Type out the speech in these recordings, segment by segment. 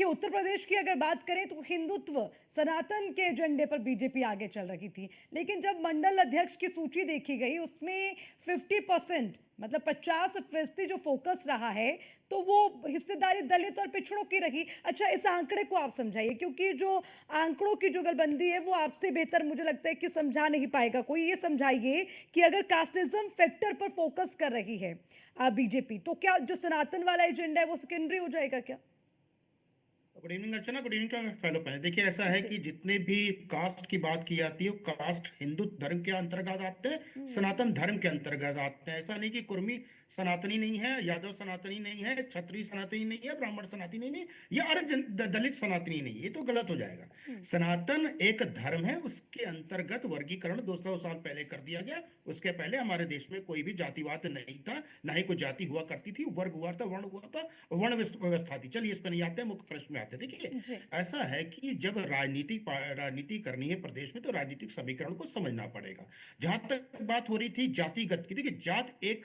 देखिए, उत्तर प्रदेश की अगर बात करें तो हिंदुत्व, सनातन के एजेंडे पर बीजेपी आगे चल रही थी। लेकिन जब मंडल अध्यक्ष की सूची देखी गई, उसमें 50% मतलब 50% जो फोकस रहा है, तो वो हिस्सेदारी दलित और पिछड़ों की रही। अच्छा, इस आंकड़े को आप समझाइए, क्योंकि जो आंकड़ों की जुगलबंदी है, वो आपसे बेहतर मुझे लगता है कि समझा नहीं पाएगा कोई। ये समझाइए कि अगर कास्टिज्म फैक्टर पर फोकस कर रही है बीजेपी, तो क्या जो सनातन वाला एजेंडा है वो सेकेंडरी हो जाएगा क्या? Good evening Archana. Good evening to my fellow friends. देखिए, ऐसा है जी। कि जितने भी कास्ट की बात की जाती है वो कास्ट हिंदू धर्म के अंतर्गत आते हैं, हम्म। सनातन धर्म के अंतर्गत आते हैं। ऐसा नहीं कि कुर्मी सनातनी नहीं है, यादव सनातनी नहीं है, क्षत्रिय सनातनी नहीं है, ब्राह्मण सनातनी नहीं है, या दलित सनातनी नहीं है। ये तो गलत हो जाएगा। हम्म। सनातन एक धर्म है, उसके अंतर्गत वर्गीकरण 200 साल पहले कर दिया गया। उसके पहले हमारे देश में कोई भी जातिवाद नहीं था, ना ही कोई जाति हुआ करती थी। वर्ग हुआ था, वर्ण हुआ था, वर्ण व्यवस्था थी। चलिए, इस पर नहीं आते, मुख्य प्रश्न में आते हैं। देखिए, जी। ऐसा है कि जब राजनीति करनी है प्रदेश में, तो राजनीतिक समीकरण को समझना पड़ेगा। जहां तक बात हो रही थी जातिगत की, देखिए, जात एक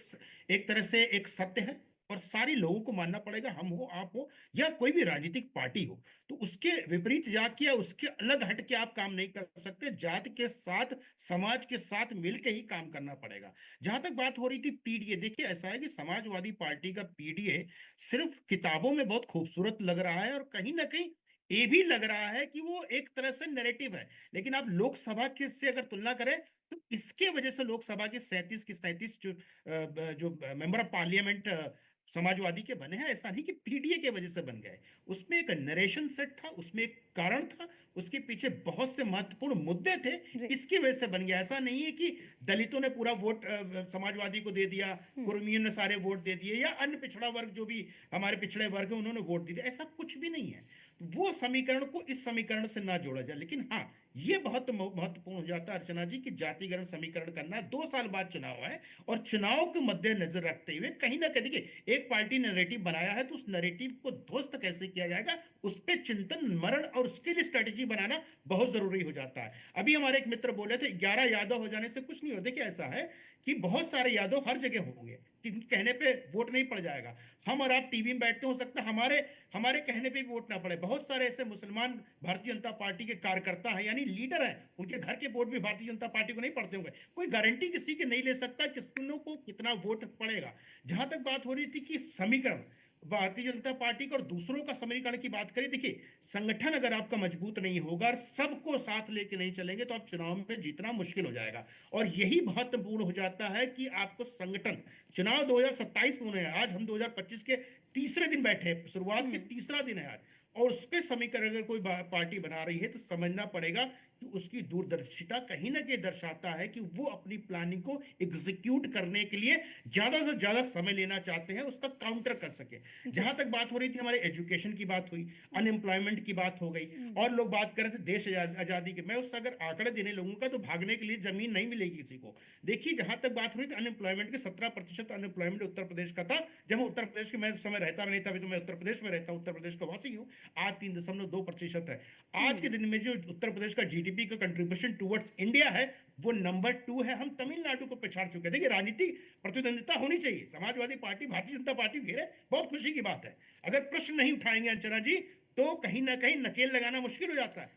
एक तरह से एक सत्य है, और सारी लोगों को मानना पड़ेगा। हम हो, आप हो, या कोई भी राजनीतिक पार्टी हो, तो उसके विपरीत जाके या उसके अलग हट के आप काम नहीं कर सकते। जात के साथ, समाज के साथ मिलकर ही काम करना पड़ेगा। जहां तक बात हो रही थी पीडीए, देखिए, ऐसा है कि समाजवादी पार्टी का पीडीए सिर्फ किताबों में बहुत खूबसूरत लग रहा है, और कहीं ना कहीं ये भी लग रहा है कि वो एक तरह से नैरेटिव है। लेकिन आप लोकसभा के से अगर तुलना करें, तो इसके वजह से लोकसभा के 37 की 37 जो मेंबर ऑफ पार्लियामेंट समाजवादी के बने हैं, ऐसा नहीं कि पीडीए के वजह से बन गए। उसमें एक नरेशन सेट था, उसमें एक कारण था, उसके पीछे बहुत से महत्वपूर्ण मुद्दे थे। जी। इसकी वजह से बन गया। ऐसा नहीं है कि दलितों ने पूरा वोट समाजवादी को दे दिया, हम्म। कुर्मियों ने सारे वोट दे दिए, या अन्य पिछड़ा वर्ग जो भी हमारे पिछड़े वर्ग है उन्होंने वोट दे दिया। ऐसा कुछ भी नहीं है। वो समीकरण को इस समीकरण से ना जोड़ा जाए। लेकिन हाँ, ये बहुत महत्वपूर्ण हो जाता है अर्चना जी, कि जातिगरण समीकरण करना है। 2 साल बाद चुनाव है, और चुनाव को मद्देनजर रखते हुए कहीं ना कहीं, देखिए, एक पार्टी ने नैरेटिव बनाया है, तो उस नैरेटिव को ध्वस्त कैसे किया जाएगा, उस पर चिंतन मरण और उसके लिए स्ट्रेटेजी बनाना बहुत जरूरी हो जाता है। अभी हमारे एक मित्र बोले थे 11 यादव हो जाने से कुछ नहीं हो। देखिए, ऐसा है कि बहुत सारे यादव हर जगह होंगे, किसी कहने पे वोट नहीं पड़ जाएगा। हम और आप टीवी में बैठते हो सकता है हमारे हमारे कहने पे भी वोट ना पड़े। बहुत सारे ऐसे मुसलमान भारतीय जनता पार्टी के कार्यकर्ता हैं, यानी लीडर हैं, उनके घर के वोट भी भारतीय जनता पार्टी को नहीं पड़ते होंगे। कोई गारंटी किसी की नहीं ले सकता किसनों को कितना वोट पड़ेगा। जहां तक बात हो रही थी कि समीकरण भारतीय जनता पार्टी का और दूसरों का समीकरण की बात करें, देखिए, संगठन अगर आपका मजबूत नहीं होगा और सबको साथ लेके नहीं चलेंगे, तो आप चुनाव में जीतना मुश्किल हो जाएगा। और यही महत्वपूर्ण हो जाता है कि आपको संगठन, चुनाव 2027 में होने हैं, आज हम 2025 के तीसरे दिन बैठे हैं, शुरुआत के हम्म। तीसरा दिन है आज। और उस पे समीकरण अगर कोई पार्टी बना रही है, तो समझना पड़ेगा कि उसकी दूरदर्शिता कहीं ना कहीं दर्शाता है कि वो अपनी प्लानिंग को एग्जीक्यूट करने के लिए ज्यादा से ज्यादा समय लेना चाहते हैं, उसका काउंटर कर सके। जी। जहां तक बात हो रही थी हमारे एजुकेशन की बात हुई, हम्म। अनएम्प्लॉयमेंट की बात हो गई, हम्म। और लोग बात कर रहे थे देश आजादी के। मैं उस अगर आंकड़े देने लगूंगा तो भागने के लिए जमीन नहीं मिलेगी किसी को। देखिए, जहां तक बात हो रही थी अनएम्प्लॉयमेंट के, 17% अनएम्प्लॉयमेंट उत्तर प्रदेश का था। जब मैं उत्तर प्रदेश के, मैं उस समय रहता नहीं था, अभी तो मैं उत्तर प्रदेश में रहता हूँ, उत्तर प्रदेश का वासी हूँ। आज 3.2% है। आज के हम्म। दिन में जो उत्तर प्रदेश का जीडीपी का कंट्रीब्यूशन टुवर्ड्स इंडिया है, वो नंबर 2 है। हम तमिलनाडु को पछाड़ चुके हैं। देखिए, राजनीतिक प्रतिद्वंदिता होनी चाहिए। समाजवादी पार्टी भारतीय जनता पार्टी घेरे, बहुत खुशी की बात है। अगर प्रश्न नहीं उठाएंगे अंचना जी, तो कहीं ना कहीं नकेल लगाना मुश्किल हो जाता है।